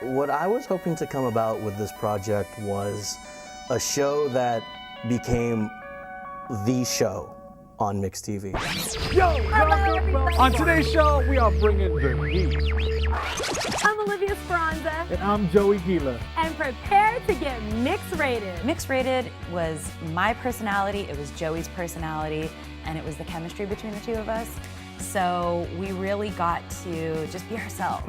What I was hoping to come about with this project was a show that became the show on MYX TV. Yo, on today's show, we are bringing the heat. I'm Olivia Speranza. And I'm Joey Gila. And prepare to get MYX-Rated. MYX-Rated was my personality, it was Joey's personality, and it was the chemistry between the two of us. So we really got to just be ourselves.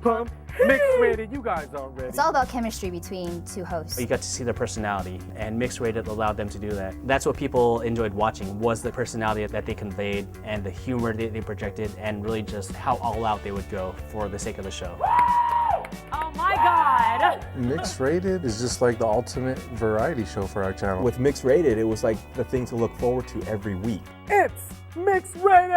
Pump, MYX-Rated, you guys are ready. It's all about chemistry between two hosts. You got to see their personality, and MYX-Rated allowed them to do that. That's what people enjoyed watching, was the personality that they conveyed and the humor that they projected, and really just how all out they would go for the sake of the show. Oh my God! MYX-Rated is just like the ultimate variety show for our channel. With MYX-Rated, it was like the thing to look forward to every week. It's MYX-Rated!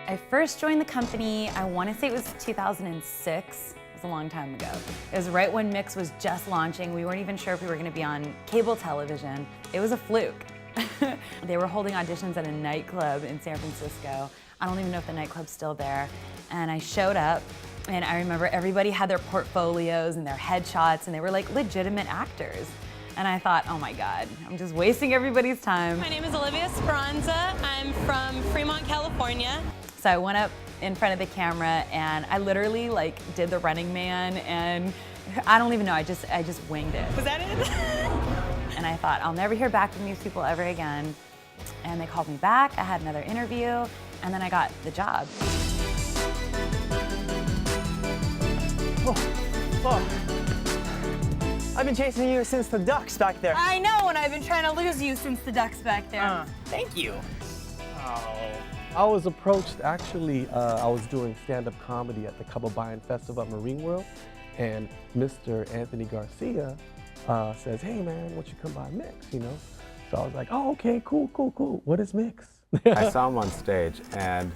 I first joined the company, I want to say it was 2006. It was a long time ago. It was right when MYX was just launching. We weren't even sure if we were going to be on cable television. It was a fluke. They were holding auditions at a nightclub in San Francisco. I don't even know if the nightclub's still there. And I showed up, and I remember everybody had their portfolios and their headshots, and they were like legitimate actors. And I thought, oh my God, I'm just wasting everybody's time. My name is Olivia Speranza. I'm from Fremont, California. So I went up in front of the camera and I literally like did the Running Man, and I don't even know, I just winged it. Was that it? And I thought, I'll never hear back from these people ever again. And they called me back, I had another interview, and then I got the job. I've been chasing you since the ducks back there. I know, and I've been trying to lose you since the ducks back there. Thank you. I was approached, actually, I was doing stand-up comedy at the Kababayan Festival at Marine World, and Mr. Anthony Garcia says, hey man, why don't you come by MYX, you know? So I was like, oh, okay, cool. What is MYX? I saw him on stage and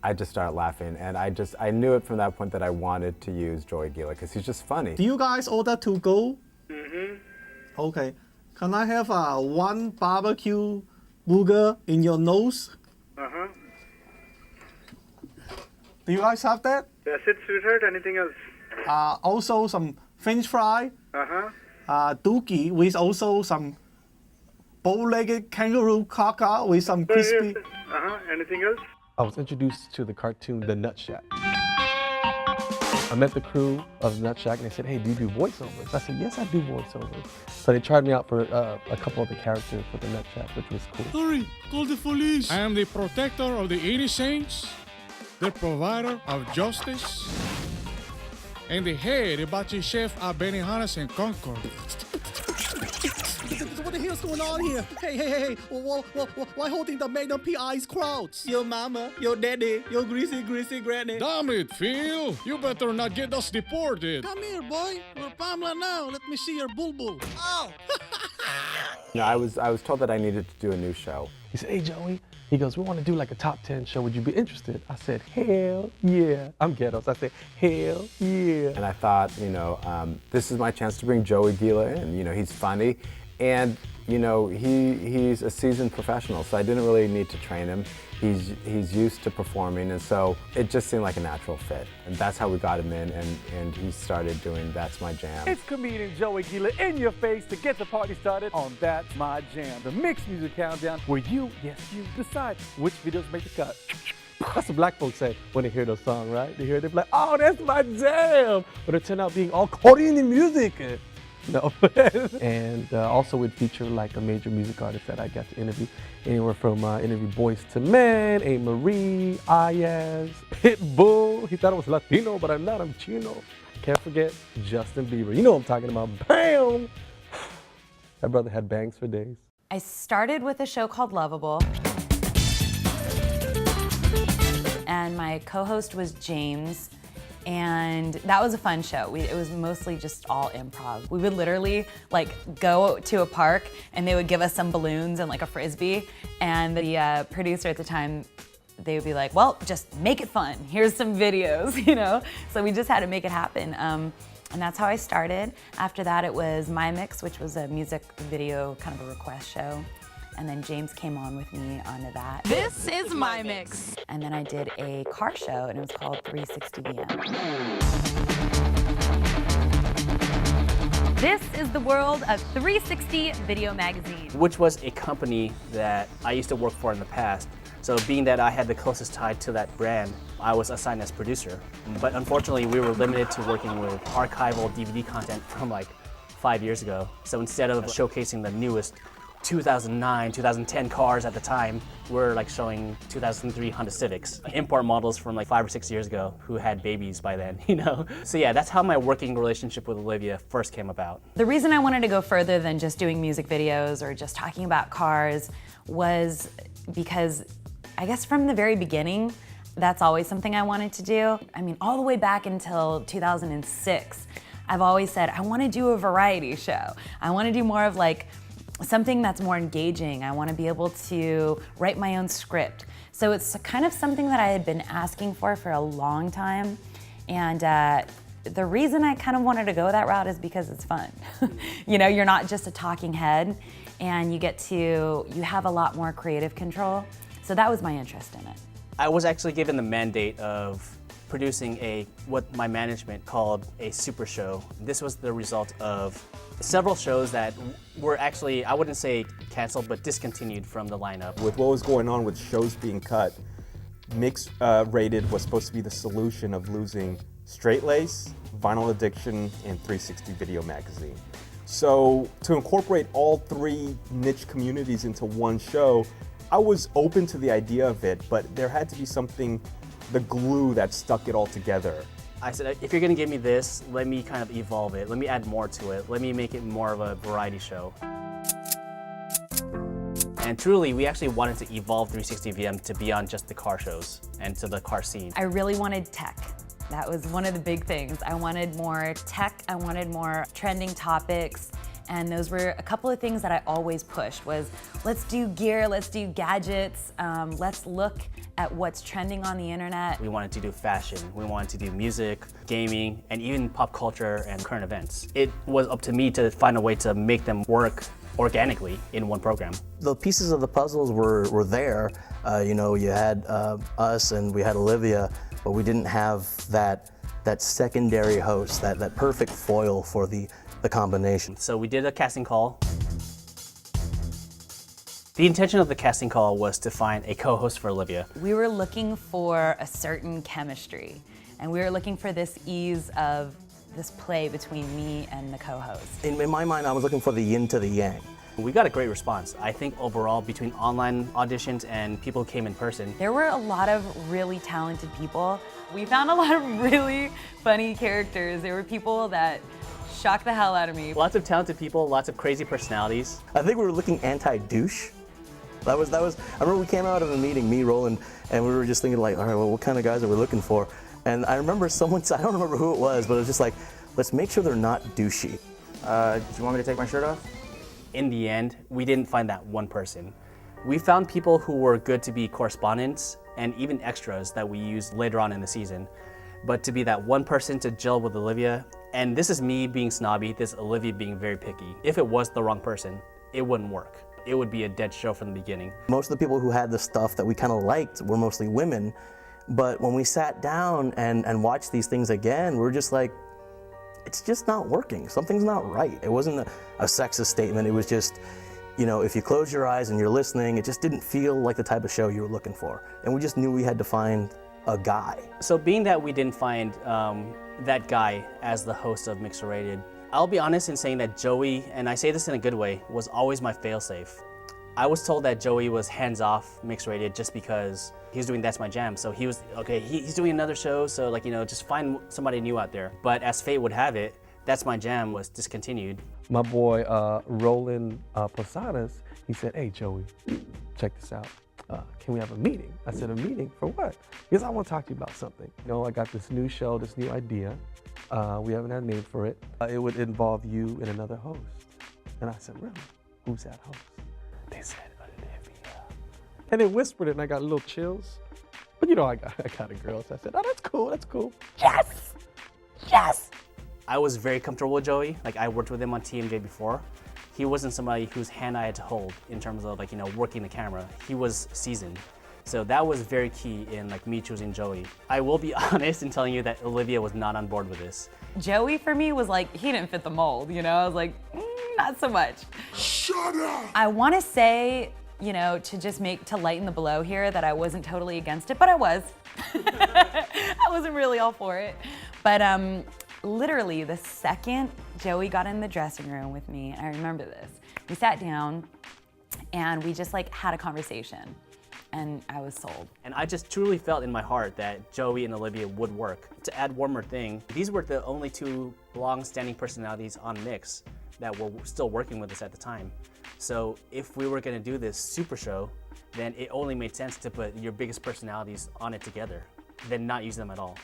I just started laughing, and I knew it from that point that I wanted to use Joey Gila because he's just funny. Do you guys order to go? Mm-hmm. Okay. Can I have one barbecue burger in your nose? Uh-huh. Do you guys have that? That's it, sweetheart. Anything else? Also some French fry. Uh-huh. Dookie with also some bow-legged kangaroo caca with some crispy. Uh-huh. Anything else? I was introduced to the cartoon The Nut Shack. I met the crew of The Nut Shack and they said, hey, do you do voiceovers? I said, yes, I do voiceovers. So they tried me out for a couple of the characters for The Nut Shack, which was cool. Hurry, call the police. I am the protector of the innocents, the provider of justice, and the head hibachi chef at Benihana's in Concord. What the hell's going on here? Hey, why holding the Magnum PI's crowds? Your mama, your daddy, your greasy granny. Damn it, Phil! You better not get us deported. Come here, boy. We're Pamela now. Let me see your bulbul. Oh! You know, I was told that I needed to do a new show. He said, hey, Joey. He goes, we want to do like a top 10 show. Would you be interested? I said, hell yeah. I'm ghetto, so I said, hell yeah. And I thought, you know, this is my chance to bring Joey Gila in. You know, he's funny. And, you know, he's a seasoned professional, so I didn't really need to train him. He's used to performing, and so it just seemed like a natural fit. And that's how we got him in, and he started doing That's My Jam. It's comedian Joey Gila in your face to get the party started on That's My Jam, the MYX Music Countdown, where you, yes, you decide which videos make the cut. That's what black folks say when they hear those songs, right? They hear it, they're like, oh, that's my jam! But it turned out being all Korean music. No. And also would feature like a major music artist that I got to interview. Anywhere from interview Boys to Men, A. Marie, Ayaz, Pitbull. He thought I was Latino, but I'm not, I'm Chino. Can't forget Justin Bieber. You know what I'm talking about, bam! That brother had bangs for days. I started with a show called Lovable. And my co-host was James. And that was a fun show. It was mostly just all improv. We would literally like go to a park and they would give us some balloons and like a Frisbee. And the producer at the time, they would be like, well, just make it fun. Here's some videos, you know? So we just had to make it happen. And that's how I started. After that, it was MYX, which was a music video kind of a request show. And then James came on with me onto that. This is MYX. And then I did a car show, and it was called 360 VM. This is the world of 360 Video Magazine. Which was a company that I used to work for in the past. So being that I had the closest tie to that brand, I was assigned as producer. But unfortunately, we were limited to working with archival DVD content from like 5 years ago. So instead of showcasing the newest 2009, 2010 cars at the time, we're like showing 2003 Honda Civics, import models from like 5 or 6 years ago who had babies by then, you know? So yeah, that's how my working relationship with Olivia first came about. The reason I wanted to go further than just doing music videos or just talking about cars was because I guess from the very beginning, that's always something I wanted to do. I mean, all the way back until 2006, I've always said, I want to do a variety show. I want to do more of like something that's more engaging. I want to be able to write my own script. So it's kind of something that I had been asking for a long time. And the reason I kind of wanted to go that route is because it's fun. You know, you're not just a talking head and you have a lot more creative control. So that was my interest in it. I was actually given the mandate of producing what my management called a super show. This was the result of several shows that were actually, I wouldn't say canceled, but discontinued from the lineup. With what was going on with shows being cut, MYX-Rated was supposed to be the solution of losing Straight Lace, Vinyl Addiction, and 360 Video Magazine. So to incorporate all three niche communities into one show, I was open to the idea of it, but there had to be something, the glue that stuck it all together. I said, if you're gonna give me this, let me kind of evolve it. Let me add more to it. Let me make it more of a variety show. And truly, we actually wanted to evolve 360 VM to beyond just the car shows and to the car scene. I really wanted tech. That was one of the big things. I wanted more tech, I wanted more trending topics, and those were a couple of things that I always pushed was, let's do gear, let's do gadgets, let's look at what's trending on the internet. We wanted to do fashion, we wanted to do music, gaming, and even pop culture and current events. It was up to me to find a way to make them work organically in one program. The pieces of the puzzles were there. You know, you had us and we had Olivia, but we didn't have that secondary host, that perfect foil for the combination. So we did a casting call. The intention of the casting call was to find a co-host for Olivia. We were looking for a certain chemistry, and we were looking for this ease of this play between me and the co-host. In my mind, I was looking for the yin to the yang. We got a great response. I think overall, between online auditions and people who came in person, there were a lot of really talented people. We found a lot of really funny characters. There were people that shocked the hell out of me. Lots of talented people, lots of crazy personalities. I think we were looking anti-douche. That was, I remember we came out of a meeting, me, Roland, and we were just thinking like, all right, well, what kind of guys are we looking for? And I remember someone said, I don't remember who it was, but it was just like, let's make sure they're not douchey. Do you want me to take my shirt off? In the end, we didn't find that one person. We found people who were good to be correspondents and even extras that we used later on in the season. But to be that one person to gel with Olivia, and this is me being snobby, this is Olivia being very picky. If it was the wrong person, it wouldn't work. It would be a dead show from the beginning. Most of the people who had the stuff that we kind of liked were mostly women, but when we sat down and watched these things again, we were just like, it's just not working. Something's not right. It wasn't a sexist statement. It was just, you know, if you close your eyes and you're listening, it just didn't feel like the type of show you were looking for. And we just knew we had to find a guy. So being that we didn't find that guy as the host of MYX-Rated, I'll be honest in saying that Joey, and I say this in a good way, was always my failsafe. I was told that Joey was hands-off MYX-Rated just because he was doing That's My Jam. So he was, okay, he's doing another show, so like, you know, just find somebody new out there. But as fate would have it, That's My Jam was discontinued. My boy, Roland Posadas, he said, hey, Joey, check this out. can we have a meeting? I said, a meeting for what? Because I want to talk to you about something. You know, I got this new show, this new idea. We haven't had a name for it. It would involve you and another host. And I said, really? Who's that host? They said, Olivia. And they whispered it, and I got little chills. But you know, I got a girl, so I said, oh, that's cool, that's cool. Yes! Yes! I was very comfortable with Joey. Like, I worked with him on TMJ before. He wasn't somebody whose hand I had to hold in terms of, like, you know, working the camera. He was seasoned. So that was very key in, like, me choosing Joey. I will be honest in telling you that Olivia was not on board with this. Joey for me was like, he didn't fit the mold, you know? I was like, not so much. Shut up! I want to say, you know, to lighten the blow here, that I wasn't totally against it, but I was. I wasn't really all for it. But literally the second Joey got in the dressing room with me, I remember this, we sat down and we just like had a conversation, and I was sold. And I just truly felt in my heart that Joey and Olivia would work. To add one more thing, these were the only two long-standing personalities on MYX that were still working with us at the time. So if we were gonna do this super show, then it only made sense to put your biggest personalities on it together, than not use them at all.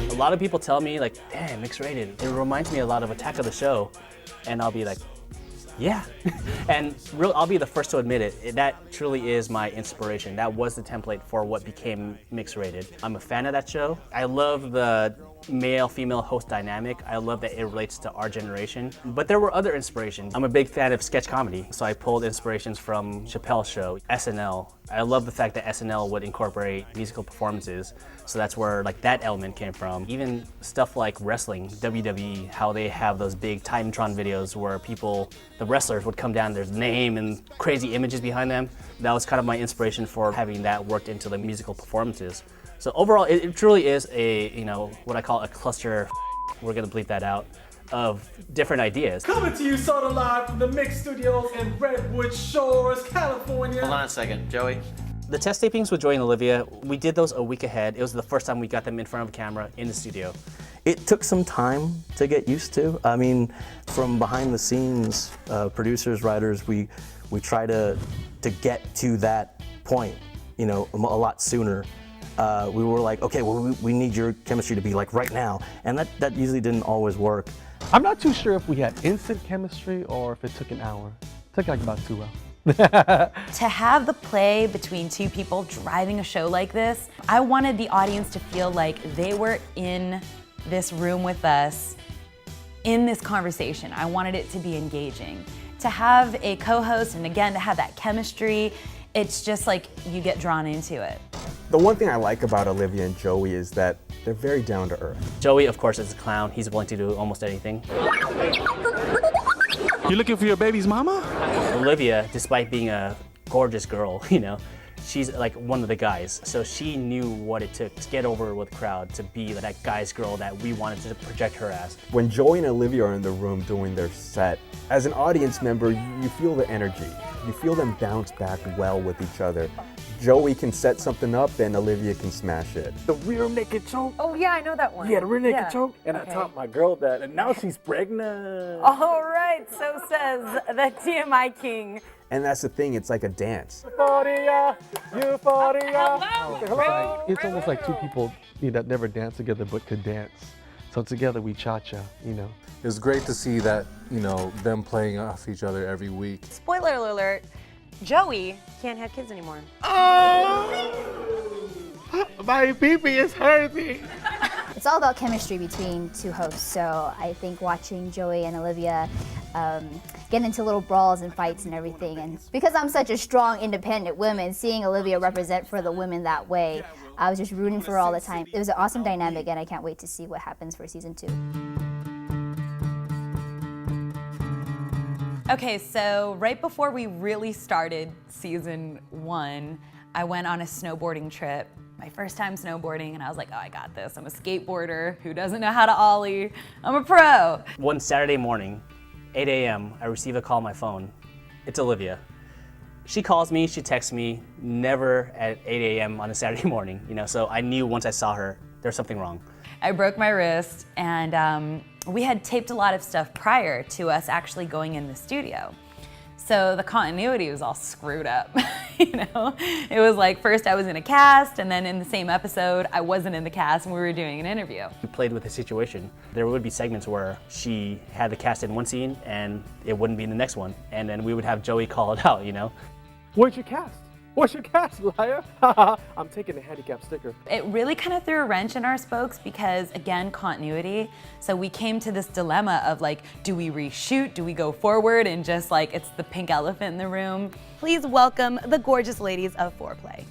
A lot of people tell me, like, damn, MYX-Rated, it reminds me a lot of Attack of the Show. And I'll be like, yeah. And I'll be the first to admit it, that truly is my inspiration. That was the template for what became MYX-Rated. I'm a fan of that show. I love the male-female host dynamic. I love that it relates to our generation. But there were other inspirations. I'm a big fan of sketch comedy, so I pulled inspirations from Chappelle's show, SNL. I love the fact that SNL would incorporate musical performances, so that's where like that element came from. Even stuff like wrestling, WWE, how they have those big Titantron videos where people, the wrestlers would come down, there's name and crazy images behind them. That was kind of my inspiration for having that worked into the musical performances. So overall, it truly is a, you know, what I call a cluster, we're gonna bleep that out, of different ideas. Coming to you sort of live from the MYX Studios in Redwood Shores, California. Hold on a second, Joey. The test tapings with Joey and Olivia, we did those a week ahead. It was the first time we got them in front of a camera in the studio. It took some time to get used to. I mean, from behind the scenes, producers, writers, we try to get to that point, you know, a lot sooner. We were like, okay, well, we need your chemistry to be like right now. And that usually didn't always work. I'm not too sure if we had instant chemistry or if it took an hour. It took like about 2 hours. To have the play between two people driving a show like this, I wanted the audience to feel like they were in this room with us, in this conversation. I wanted it to be engaging. To have a co-host and again, to have that chemistry, it's just like you get drawn into it. The one thing I like about Olivia and Joey is that they're very down to earth. Joey, of course, is a clown. He's willing to do almost anything. You looking for your baby's mama? Olivia, despite being a gorgeous girl, you know, she's like one of the guys. So she knew what it took to get over with the crowd, to be that guy's girl that we wanted to project her as. When Joey and Olivia are in the room doing their set, as an audience member, you feel the energy. You feel them bounce back well with each other. Joey can set something up and Olivia can smash it. The rear naked choke. Oh yeah, I know that one. Yeah, the rear naked choke. And I taught my girl that, and now she's pregnant. All right, so says the TMI king. And that's the thing, it's like a dance. Euphoria, euphoria. Hello. It's almost like two people that never danced together but could dance. So together we cha-cha, you know. It was great to see that, you know, them playing off each other every week. Spoiler alert, Joey can't have kids anymore. Oh, my baby is hurting. It's all about chemistry between two hosts, so I think watching Joey and Olivia get into little brawls and fights and everything, and because I'm such a strong, independent woman, seeing Olivia represent for the women that way, I was just rooting for her all the time. It was an awesome dynamic, and I can't wait to see what happens for season 2. Okay, so right before we really started season 1, I went on a snowboarding trip. My first time snowboarding, and I was like, oh, I got this. I'm a skateboarder who doesn't know how to ollie. I'm a pro. One Saturday morning, 8 a.m., I receive a call on my phone. It's Olivia. She calls me, she texts me, never at 8 a.m. on a Saturday morning, so I knew once I saw her, there's something wrong. I broke my wrist, and we had taped a lot of stuff prior to us actually going in the studio. So the continuity was all screwed up, It was like first I was in a cast, and then in the same episode, I wasn't in the cast and we were doing an interview. We played with the situation. There would be segments where she had the cast in one scene and it wouldn't be in the next one. And then we would have Joey call it out, Where's your cast? Where's your cast, liar? I'm taking the handicap sticker. It really kind of threw a wrench in our spokes because, again, continuity. So we came to this dilemma of like, do we reshoot? Do we go forward and just like, it's the pink elephant in the room? Please welcome the gorgeous ladies of Foreplay.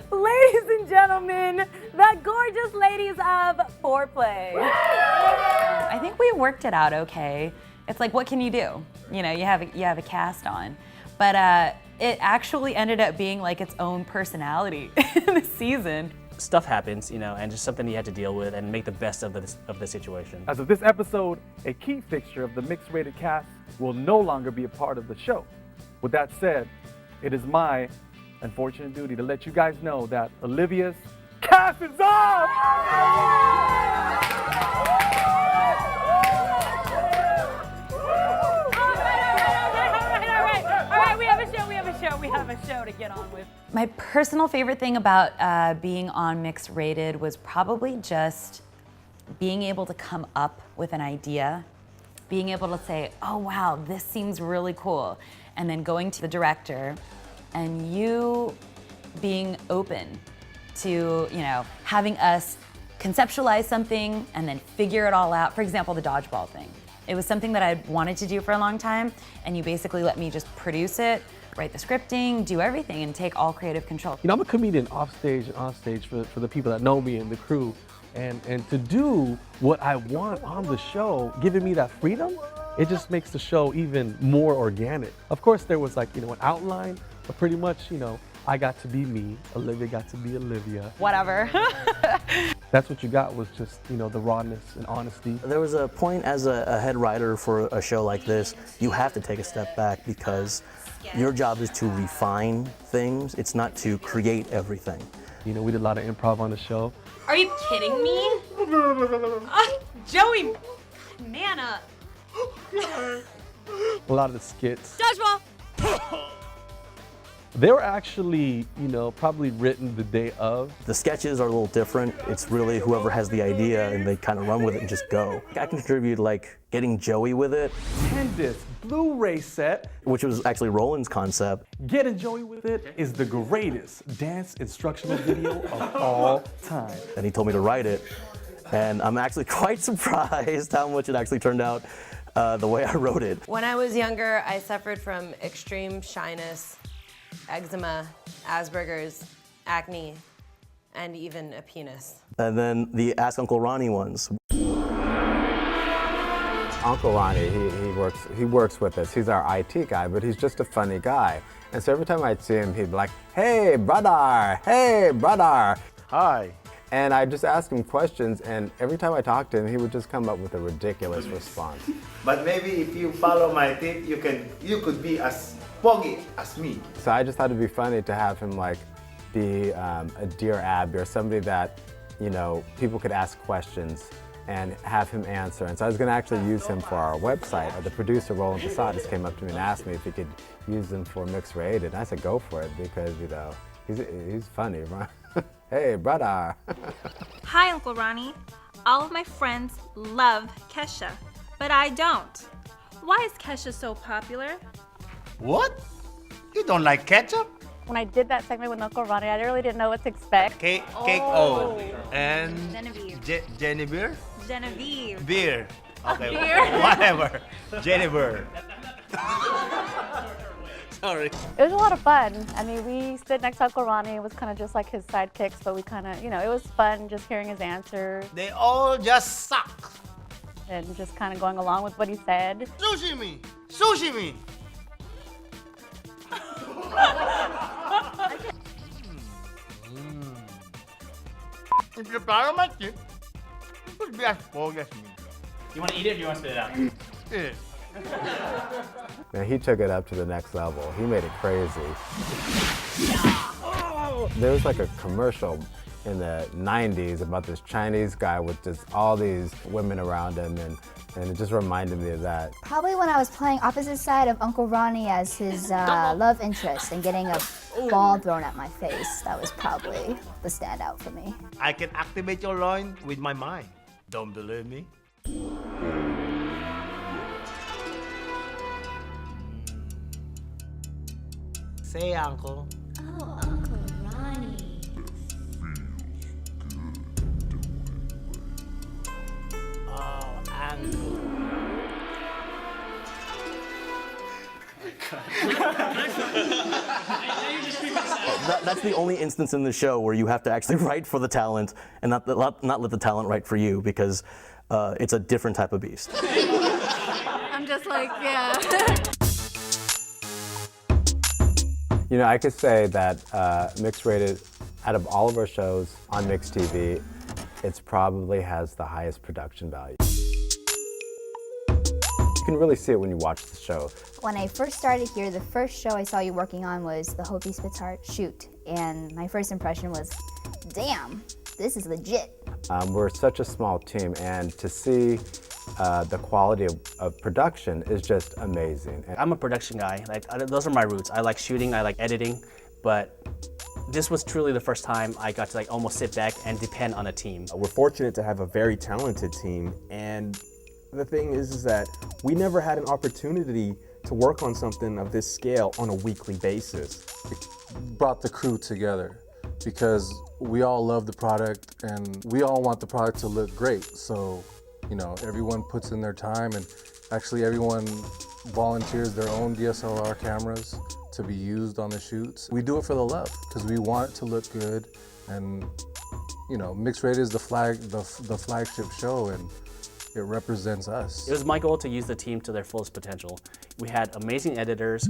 Ladies and gentlemen, the gorgeous ladies of Foreplay. I think we worked it out okay. It's like, what can you do? You have a cast on. But it actually ended up being like its own personality in the season. Stuff happens, and just something you had to deal with and make the best of the situation. As of this episode, a key fixture of the MYX-Rated cast will no longer be a part of the show. With that said, it is my unfortunate duty to let you guys know that Olivia's cast is off! We have a show to get on with. My personal favorite thing about being on MYX-Rated was probably just being able to come up with an idea, being able to say, oh wow, this seems really cool, and then going to the director and you being open to, having us conceptualize something and then figure it all out. For example, the dodgeball thing. It was something that I'd wanted to do for a long time, and you basically let me just produce it, write the scripting, do everything, and take all creative control. I'm a comedian off stage and on stage for the people that know me and the crew. And to do what I want on the show, giving me that freedom, it just makes the show even more organic. Of course, there was like, an outline, but pretty much, I got to be me, Olivia got to be Olivia. Whatever. That's what you got was just, the rawness and honesty. There was a point as a head writer for a show like this, you have to take a step back because your job is to refine things. It's not to create everything. We did a lot of improv on the show. Are you kidding me? Joey, man up. A lot of the skits. Dodgeball. They were actually, probably written the day of. The sketches are a little different. It's really whoever has the idea and they kind of run with it and just go. I contributed like getting Joey with it. 10-disc Blu-ray set. Which was actually Roland's concept. Getting Joey with it is the greatest dance instructional video of all time. And he told me to write it. And I'm actually quite surprised how much it actually turned out the way I wrote it. When I was younger, I suffered from extreme shyness, eczema, Asperger's, acne, and even a penis. And then the Ask Uncle Ronnie ones. Uncle Ronnie, he works with us. He's our IT guy, but he's just a funny guy. And so every time I'd see him, he'd be like, hey, brother, hey, brother. Hi. And I'd just ask him questions, and every time I talked to him, he would just come up with a ridiculous response. But maybe if you follow my tip, you could be as foggy as me. So I just thought it'd be funny to have him be a Dear Abby or somebody that, people could ask questions and have him answer. And so I was gonna actually use him for our website. The producer, Roland Posadis, came up to me and asked me if he could use him for MYX-Rated. And I said, go for it, because, he's funny, right? Hey, brother. Hi, Uncle Ronnie. All of my friends love Kesha, but I don't. Why is Kesha so popular? What? You don't like ketchup? When I did that segment with Uncle Ronnie, I really didn't know what to expect. And Genevieve. Genevieve? Genevieve. Beer. Okay, Beer. whatever. Genevieve. Sorry. It was a lot of fun. I mean, we stood next to Uncle Ronnie. It was kind of just like his sidekicks, but we kind of, it was fun just hearing his answers. They all just suck. And just kind of going along with what he said. Sushi me! Sushi me! If you follow my tip, you could be as bold as me. You want to eat it or do you want to spit it out? Eat it. Man, he took it up to the next level. He made it crazy. There was like a commercial in the 90s about this Chinese guy with just all these women around him, and it just reminded me of that. Probably when I was playing opposite side of Uncle Ronnie as his love interest and getting a ball thrown at my face. That was probably the standout for me. I can activate your loin with my mind. Don't believe me? Say, Uncle. Oh, Uncle Ronnie. Oh, Uncle. That's the only instance in the show where you have to actually write for the talent and not let the talent write for you, because it's a different type of beast. I'm just like, yeah. You know, I could say that MYX-Rated, out of all of our shows on Mix TV, it probably has the highest production value. You can really see it when you watch the show. When I first started here, the first show I saw you working on was the Hopi Spitz Heart shoot. And my first impression was, damn, this is legit. We're such a small team, and to see the quality of production is just amazing. I'm a production guy. Like, those are my roots. I like shooting, I like editing, but this was truly the first time I got to like almost sit back and depend on a team. We're fortunate to have a very talented team, and the thing is that we never had an opportunity to work on something of this scale on a weekly basis. It brought the crew together because we all love the product and we all want the product to look great. So, you know, everyone puts in their time, and actually everyone volunteers their own DSLR cameras to be used on the shoots. We do it for the love because we want it to look good, and you know, MYX-Rated is the flagship show, and it represents us. It was my goal to use the team to their fullest potential. We had amazing editors,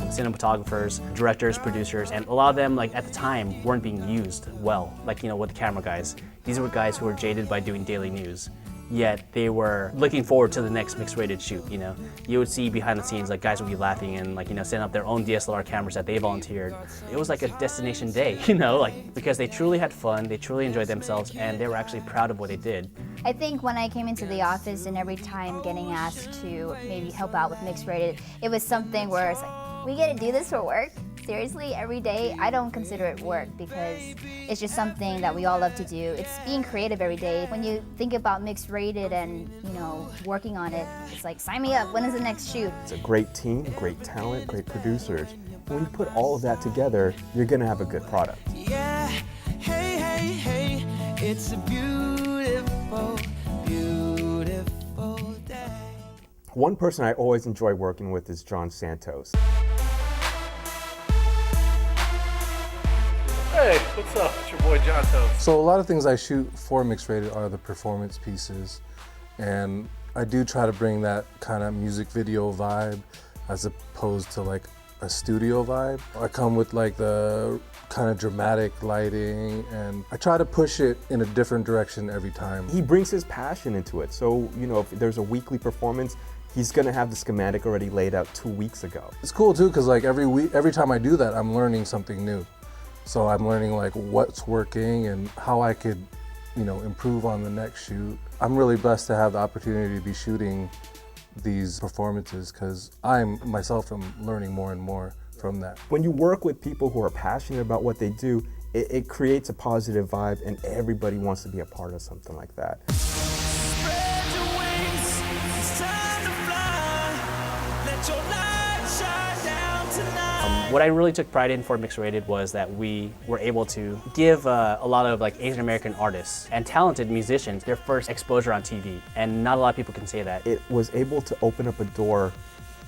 cinematographers, directors, producers, and a lot of them, like at the time, weren't being used well. Like, you know, with the camera guys. These were guys who were jaded by doing daily news, yet they were looking forward to the next MYX-Rated shoot, you know. You would see behind the scenes, like guys would be laughing and like, you know, setting up their own DSLR cameras that they volunteered. It was like a destination day, you know, like because they truly had fun, they truly enjoyed themselves, and they were actually proud of what they did. I think when I came into the office and every time getting asked to maybe help out with MYX-Rated, it was something where it's like, we get to do this for work? Seriously, every day? I don't consider it work because it's just something that we all love to do. It's being creative every day. When you think about MYX-Rated and, you know, working on it, it's like, sign me up, when is the next shoot? It's a great team, great talent, great producers. When you put all of that together, you're gonna have a good product. Yeah, hey, hey, hey, it's a beautiful, beautiful day. One person I always enjoy working with is John Santos. Hey, what's up? It's your boy John Santos. So a lot of things I shoot for MYX-Rated are the performance pieces, and I do try to bring that kind of music video vibe as opposed to like a studio vibe. I come with like the kind of dramatic lighting, and I try to push it in a different direction every time. He brings his passion into it. So, you know, if there's a weekly performance, he's gonna have the schematic already laid out 2 weeks ago. It's cool too, because like every time I do that, I'm learning something new. So I'm learning like what's working and how I could, you know, improve on the next shoot. I'm really blessed to have the opportunity to be shooting these performances because I myself am learning more and more from that. When you work with people who are passionate about what they do, it creates a positive vibe, and everybody wants to be a part of something like that. Spread your wings, it's time to fly. Let your light shine down tonight. What I really took pride in for MYX-Rated was that we were able to give a lot of like Asian American artists and talented musicians their first exposure on TV, and not a lot of people can say that. It was able to open up a door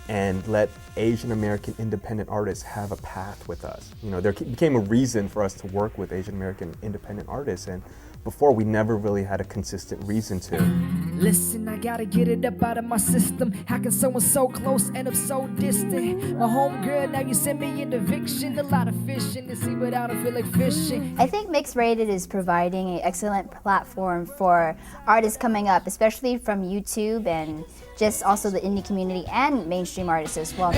and let Asian American independent artists have a path with us. You know, there became a reason for us to work with Asian American independent artists, and before we never really had a consistent reason to. Listen, I gotta get it up out of my system. How can someone so close end up so distant? My homegirl, now you send me into eviction. A lot of fishing to see, but I don't feel like fishing. I think MYX-Rated is providing an excellent platform for artists coming up, especially from YouTube and just also the indie community and mainstream artists as well.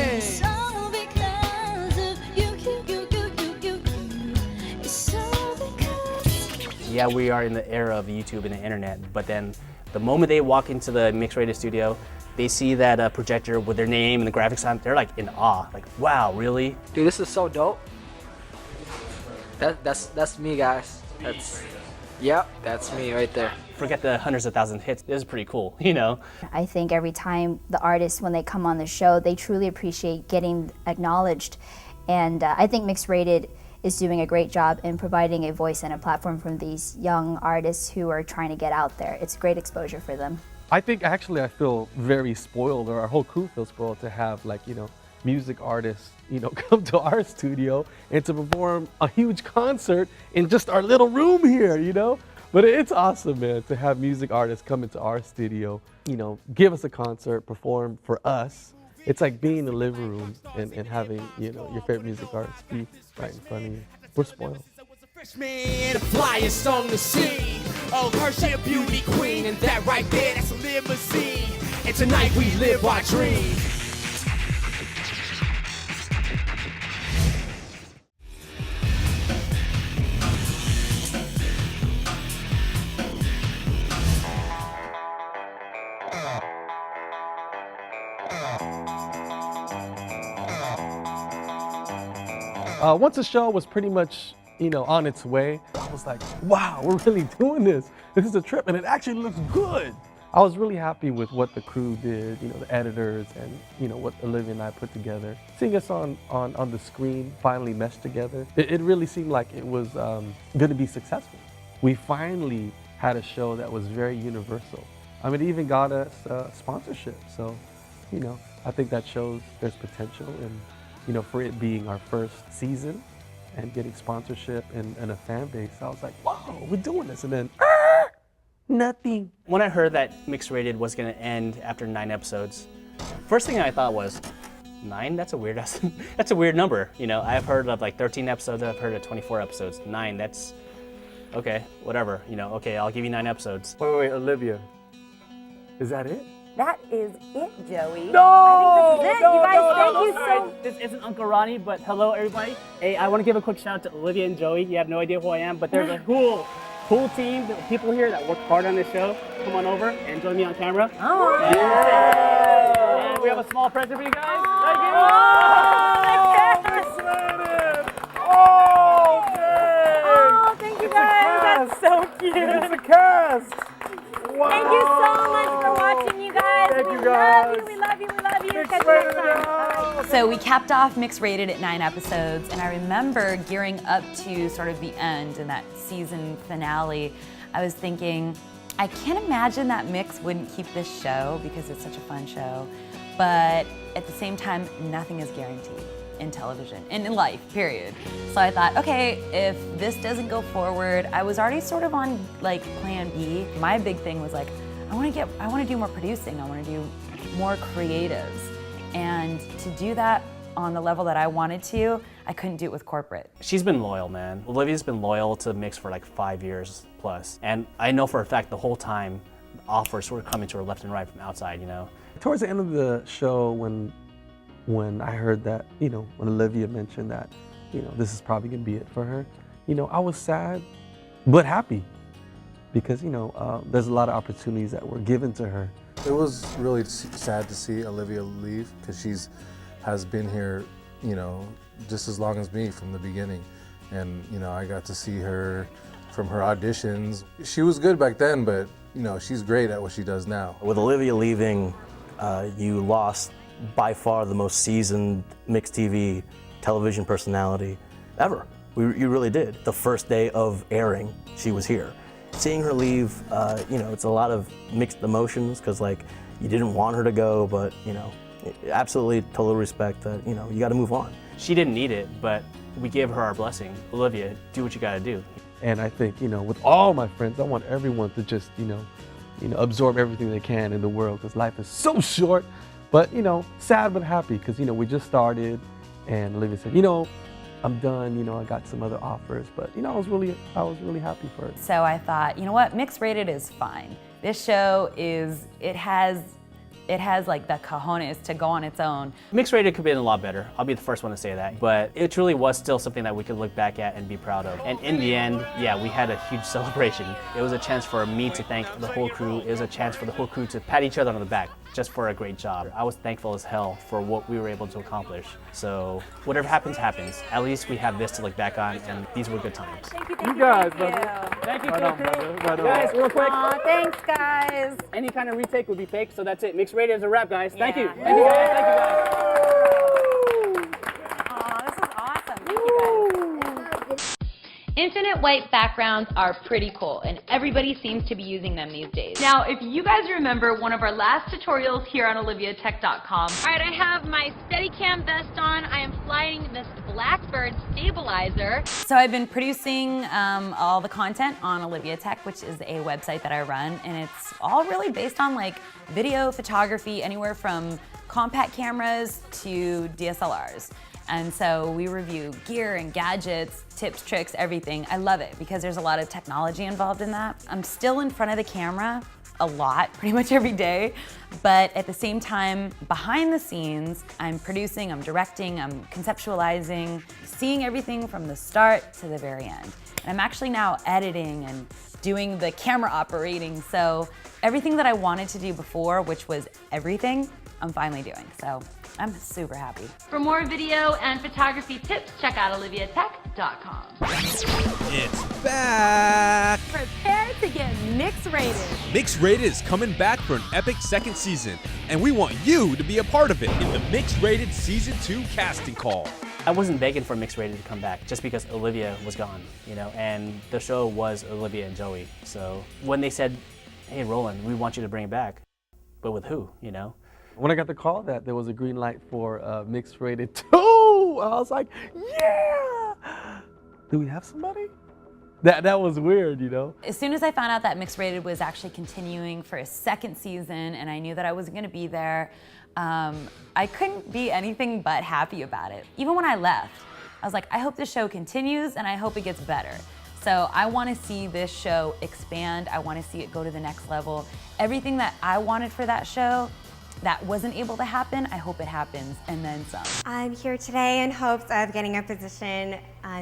Yeah, we are in the era of YouTube and the internet, but then the moment they walk into the MYX-Rated studio, they see that projector with their name and the graphics on, they're like in awe, like, wow, really? Dude, this is so dope. That's me, guys. That's me right there. Forget the hundreds of thousands of hits, this is pretty cool, you know? I think every time the artists, when they come on the show, they truly appreciate getting acknowledged. And I think MYX-Rated is doing a great job in providing a voice and a platform from these young artists who are trying to get out there. It's great exposure for them. I think actually I feel very spoiled, or our whole crew feels spoiled to have, like, you know, music artists, you know, come to our studio and to perform a huge concert in just our little room here, you know? But it's awesome, man, to have music artists come into our studio, you know, give us a concert, perform for us. It's like being in the living room and having, you know, your favorite music artist be right in front of you. We're spoiled. Man, the flyest on the scene. Oh, Hershey, a beauty queen, and that right there, that's a limousine. And tonight we live our dream. Once the show was pretty much, you know, on its way, I was like, wow, we're really doing this. This is a trip, and it actually looks good. I was really happy with what the crew did, you know, the editors and, you know, what Olivia and I put together. Seeing us on the screen finally meshed together, it really seemed like it was going to be successful. We finally had a show that was very universal. I mean, it even got us sponsorship. So, you know, I think that shows there's potential, and, you know, for it being our first season and getting sponsorship and a fan base, I was like, wow, we're doing this. And then, nothing. When I heard that MYX-Rated was gonna end after 9 episodes, first thing I thought was, 9? That's a weird number. You know, I've heard of like 13 episodes, I've heard of 24 episodes. 9, that's, okay, whatever. You know, okay, I'll give you 9 episodes. Wait, Olivia, is that it? That is it, Joey. No! I think this is it. You guys, thank you Sorry, this isn't Uncle Ronnie, but hello, everybody. Hey, I want to give a quick shout out to Olivia and Joey. You have no idea who I am, but there's a cool team, the people here that work hard on this show. Come on over and join me on camera. Oh, yeah. And we have a small present for you guys. Oh, thank you guys. That's so cute. It's a cast. Wow. Thank you so much for watching, you guys. Thank you guys. We love you. Catch you next time. So we capped off MYX-Rated at 9 episodes, and I remember gearing up to sort of the end and that season finale. I was thinking, I can't imagine that MYX wouldn't keep this show because it's such a fun show, but at the same time, nothing is guaranteed in television and in life, period. So I thought, okay, if this doesn't go forward, I was already sort of on like plan B. My big thing was like, I want to do more producing. I want to do more creatives. And to do that on the level that I wanted to, I couldn't do it with corporate. She's been loyal, man. Olivia's been loyal to MYX for like 5 years plus. And I know for a fact the whole time, offers were coming to her left and right from outside, you know? Towards the end of the show, when I heard that, you know, when Olivia mentioned that, you know, this is probably gonna be it for her, you know, I was sad, but happy. Because, you know, there's a lot of opportunities that were given to her. It was really sad to see Olivia leave, because has been here, you know, just as long as me from the beginning. And, you know, I got to see her from her auditions. She was good back then, but, you know, she's great at what she does now. With Olivia leaving, you lost by far the most seasoned MYX TV television personality ever. You really did. The first day of airing, she was here. Seeing her leave, you know, it's a lot of mixed emotions, because like you didn't want her to go, but you know, absolutely total respect that, you know, you got to move on. She didn't need it, but we gave her our blessing. Olivia, do what you got to do. And I think, you know, with all my friends, I want everyone to just, you know, absorb everything they can in the world, because life is so short. But sad but happy, because we just started, and Olivia said, I'm done. I got some other offers, but I was really happy for it. So I thought, you know what, MYX-Rated is fine. This show it has like the cojones to go on its own. MYX-Rated could have been a lot better. I'll be the first one to say that. But it truly was still something that we could look back at and be proud of. And in the end, yeah, we had a huge celebration. It was a chance for me to thank the whole crew. It was a chance for the whole crew to pat each other on the back just for a great job. I was thankful as hell for what we were able to accomplish. So whatever happens, happens. At least we have this to look back on, and these were good times. Thank you, You guys, brother. Thank you, Right on, crew. brother. Right on. Guys, real quick. Aw, thanks, guys. Any kind of retake would be fake, so that's it. MYX-Rated is a wrap, guys. Thank you. Yeah. Thank you, guys. Thank you, guys. Aw, this is awesome. Thank you guys. Infinite white backgrounds are pretty cool, and everybody seems to be using them these days. Now, if you guys remember one of our last tutorials here on oliviatech.com. All right, I have my Steadicam vest on. I am flying this Blackbird stabilizer. So I've been producing all the content on Olivia Tech, which is a website that I run, and it's all really based on like video photography, anywhere from compact cameras to DSLRs. And so we review gear and gadgets, tips, tricks, everything. I love it because there's a lot of technology involved in that. I'm still in front of the camera a lot, pretty much every day, but at the same time, behind the scenes, I'm producing, I'm directing, I'm conceptualizing, seeing everything from the start to the very end. And I'm actually now editing and doing the camera operating, so everything that I wanted to do before, which was everything, I'm finally doing. So I'm super happy. For more video and photography tips, check out oliviatech.com. It's back! Prepare to get MYX-Rated. MYX-Rated is coming back for an epic second season, and we want you to be a part of it in the MYX-Rated Season 2 casting call. I wasn't begging for MYX-Rated to come back just because Olivia was gone, and the show was Olivia and Joey. So when they said, hey, Roland, we want you to bring it back, but with who, When I got the call that there was a green light for MYX-Rated 2, I was like, yeah! Do we have somebody? That was weird, As soon as I found out that MYX-Rated was actually continuing for a second season, and I knew that I wasn't gonna be there, I couldn't be anything but happy about it. Even when I left, I was like, I hope the show continues and I hope it gets better. So I want to see this show expand. I want to see it go to the next level. Everything that I wanted for that show that wasn't able to happen, I hope it happens, and then some. I'm here today in hopes of getting a position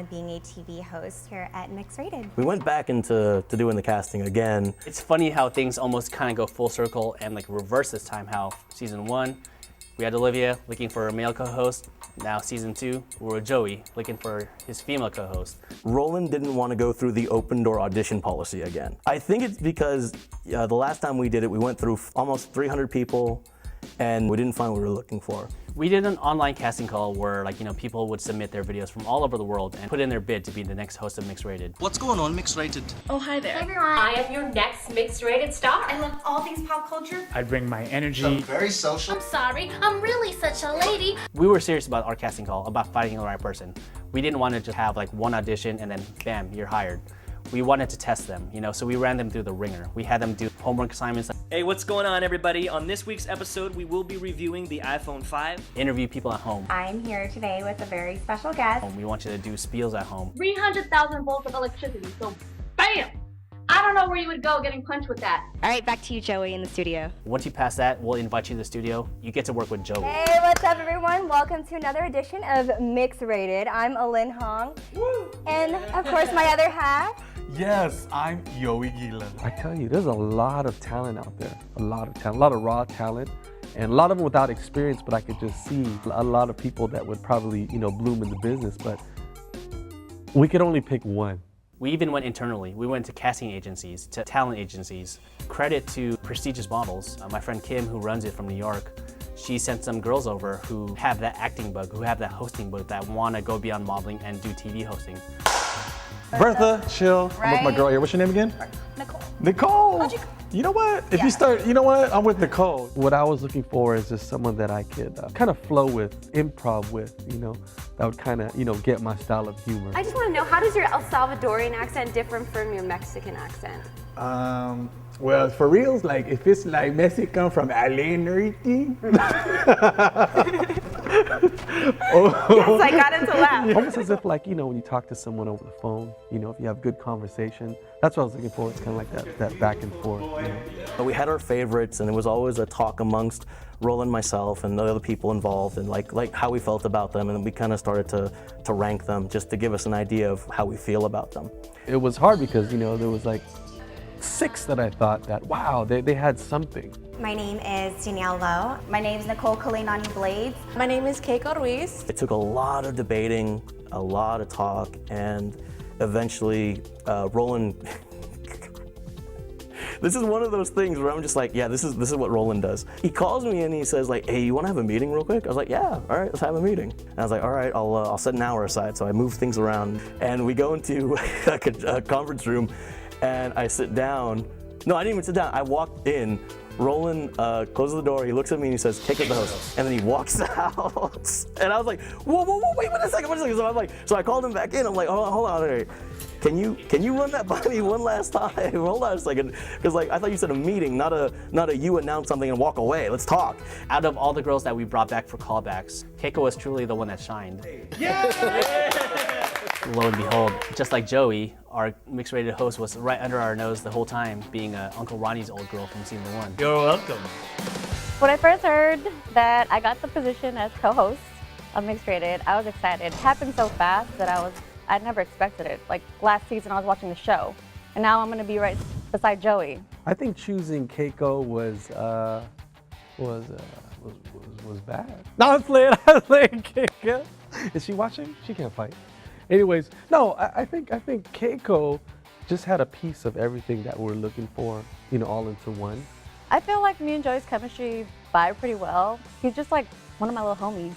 being a TV host here at MYX-Rated. We went back into doing the casting again. It's funny how things almost kind of go full circle and like reverse this time, how season 1, we had Olivia looking for a male co-host. Now season 2, we're with Joey looking for his female co-host. Roland didn't want to go through the open door audition policy again. I think it's because the last time we did it, we went through almost 300 people and we didn't find what we were looking for. We did an online casting call where people would submit their videos from all over the world and put in their bid to be the next host of MYX-Rated. What's going on, MYX-Rated? Oh, hi there. Hey everyone. I am your next MYX-Rated star. I love all things pop culture. I bring my energy. So very social. I'm sorry, I'm really such a lady. We were serious about our casting call, about finding the right person. We didn't want to just have one audition and then bam, you're hired. We wanted to test them, so we ran them through the ringer. We had them do homework assignments. Hey, what's going on, everybody? On this week's episode, we will be reviewing the iPhone 5. Interview people at home. I'm here today with a very special guest. We want you to do spiels at home. 300,000 volts of electricity, so BAM! I don't know where you would go getting punched with that. All right, back to you, Joey, in the studio. Once you pass that, we'll invite you to the studio. You get to work with Joey. Hey, what's up, everyone? Welcome to another edition of MYX-Rated. I'm Alin Hong. And, of course, my other half. Yes, I'm Yoey Gila. I tell you, there's a lot of talent out there. A lot of talent, a lot of raw talent. And a lot of them without experience, but I could just see a lot of people that would probably, bloom in the business, but we could only pick one. We even went internally. We went to casting agencies, to talent agencies. Credit to prestigious models. My friend Kim, who runs it from New York, she sent some girls over who have that acting bug, who have that hosting bug, that want to go beyond modeling and do TV hosting. Bertha, chill. I'm with my Right. girl here. What's your name again? Nicole. Nicole. You know what? If you start, you know what? I'm with Nicole. What I was looking for is just someone that I could kind of flow with, improv with, that would kind of, get my style of humor. I just want to know, how does your El Salvadorian accent differ from your Mexican accent? Well, for reals, like if it's like Mexican from LA and everything. Yes, I got him to laugh. Almost as if like, you know, when you talk to someone over the phone, you know, if you have good conversation, that's what I was looking for. It's kind of like that back and forth. You know? But we had our favorites, and it was always a talk amongst Roland, myself, and the other people involved, and like how we felt about them, and then we kind of started to rank them just to give us an idea of how we feel about them. It was hard because, you know, there was like 6 that I thought that, wow, they had something. My name is Danielle Lowe. My name is Nicole Kalinani Blades. My name is Keiko Ruiz. It took a lot of debating, a lot of talk, and eventually Roland. This is one of those things where I'm just like, yeah, this is what Roland does. He calls me and he says like, hey, you want to have a meeting real quick? I was like, yeah, all right, let's have a meeting. And I was like, all right, I'll set an hour aside. So I move things around, and we go into like a conference room, and I sit down. No, I didn't even sit down. I walked in. Roland closes the door, he looks at me and he says, take it to the host. And then he walks out. And I was like, whoa, wait a second. So I called him back in. I'm like, hold on. Wait. Can you run that by me one last time? Hold on a second. Because like, I thought you said a meeting, not a you announce something and walk away. Let's talk. Out of all the girls that we brought back for callbacks, Keiko was truly the one that shined. Lo and behold, just like Joey, our MYX-Rated host was right under our nose the whole time, being Uncle Ronnie's old girl from season 1. You're welcome. When I first heard that I got the position as co-host of MYX-Rated, I was excited. It happened so fast that I never expected it. Like last season, I was watching the show, and now I'm going to be right beside Joey. I think choosing Keiko was bad. No, I was playing Keiko. Is she watching? She can't fight. Anyways, no, I think Keiko just had a piece of everything that we're looking for, you know, all into one. I feel like me and Joey's chemistry vibe pretty well. He's just like one of my little homies.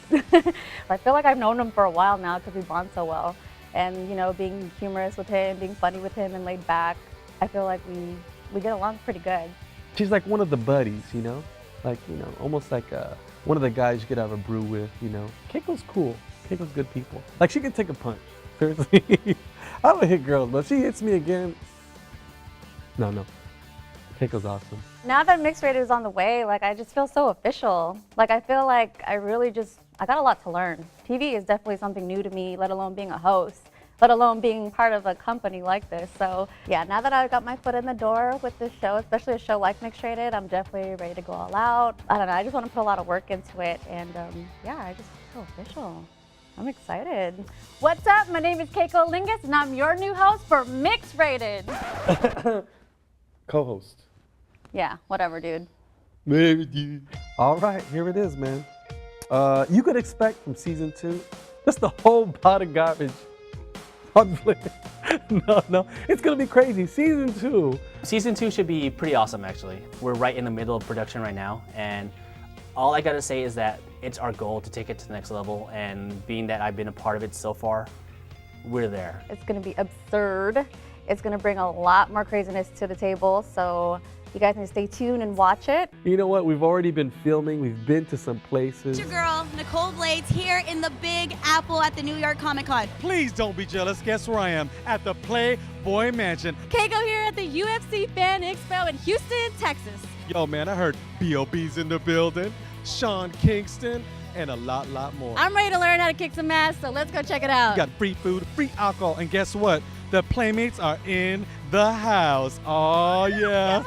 I feel like I've known him for a while now because we bond so well. And, you know, being humorous with him, being funny with him and laid back, I feel like we get along pretty good. She's like one of the buddies, you know? Like, you know, almost like one of the guys you could have a brew with, you know? Keiko's cool. Keiko's good people. Like, she can take a punch. Seriously. I don't hit girls, but if she hits me again, no. Keiko's awesome. Now that MYX-Rated is on the way, like I just feel so official. Like I feel like I got a lot to learn. TV is definitely something new to me, let alone being a host, let alone being part of a company like this. So yeah, now that I've got my foot in the door with this show, especially a show like MYX-Rated, I'm definitely ready to go all out. I don't know, I just want to put a lot of work into it, and yeah, I just feel official. I'm excited. What's up? My name is Keiko Lingus, and I'm your new host for MYX-Rated. Co-host. Yeah, whatever, dude. Maybe, dude. All right, here it is, man. You could expect from season 2 just a whole pot of garbage. No, it's gonna be crazy. Season 2. Season 2 should be pretty awesome, actually. We're right in the middle of production right now, and all I gotta say is that it's our goal to take it to the next level, and being that I've been a part of it so far, we're there. It's gonna be absurd. It's gonna bring a lot more craziness to the table, so you guys need to stay tuned and watch it. You know what? We've already been filming. We've been to some places. It's your girl, Nicole Blades, here in the Big Apple at the New York Comic Con. Please don't be jealous. Guess where I am? At the Playboy Mansion. Keiko here at the UFC Fan Expo in Houston, Texas. Yo, man, I heard B.O.B.'s in the building, Sean Kingston, and a lot more. I'm ready to learn how to kick some ass, so let's go check it out. We got free food, free alcohol, and guess what? The Playmates are in the house. Oh, yeah.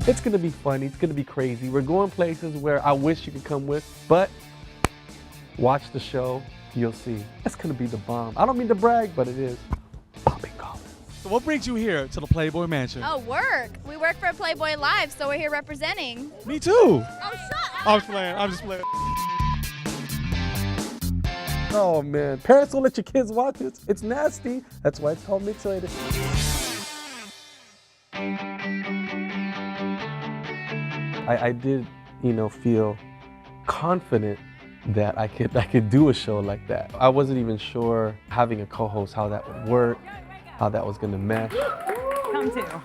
It's gonna be funny, it's gonna be crazy. We're going places where I wish you could come with, but watch the show, you'll see. It's gonna be the bomb. I don't mean to brag, but it is. So what brings you here to the Playboy Mansion? Oh, work. We work for Playboy Live, so we're here representing. Me too. Oh, shut up. I'm just playing. Oh man, parents don't let your kids watch it. It's nasty. That's why it's called MYX-Rated. I did, you know, feel confident that I could do a show like that. I wasn't even sure having a co-host how that would work, how that was gonna mesh. Come to.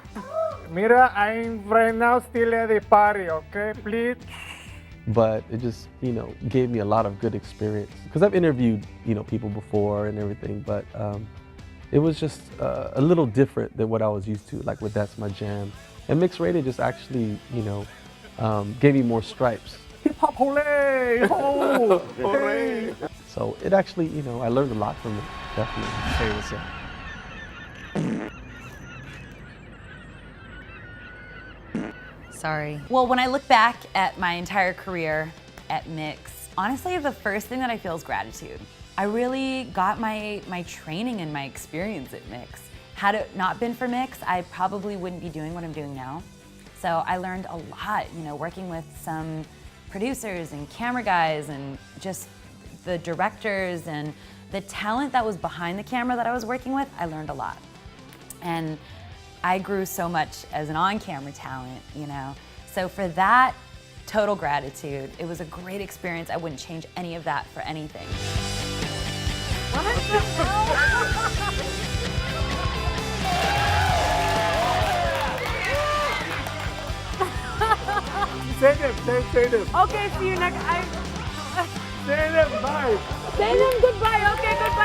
Mira, I'm right now still at the party, okay? Please. But it just, gave me a lot of good experience. Because I've interviewed, people before and everything, but it was just a little different than what I was used to, like with That's My Jam. And MYX-Rated just actually, gave me more stripes. Hip hop, hooray! Ho! Hooray! So it actually, I learned a lot from it, definitely. Hey, what's up? Sorry. Well, when I look back at my entire career at MYX, honestly, the first thing that I feel is gratitude. I really got my training and my experience at MYX. Had it not been for MYX, I probably wouldn't be doing what I'm doing now. So I learned a lot, working with some producers and camera guys and just the directors and the talent that was behind the camera that I was working with. I learned a lot. And I grew so much as an on-camera talent, So for that, total gratitude. It was a great experience. I wouldn't change any of that for anything. Say them. Okay, see you next. Say them, bye. Say them goodbye. Okay, goodbye.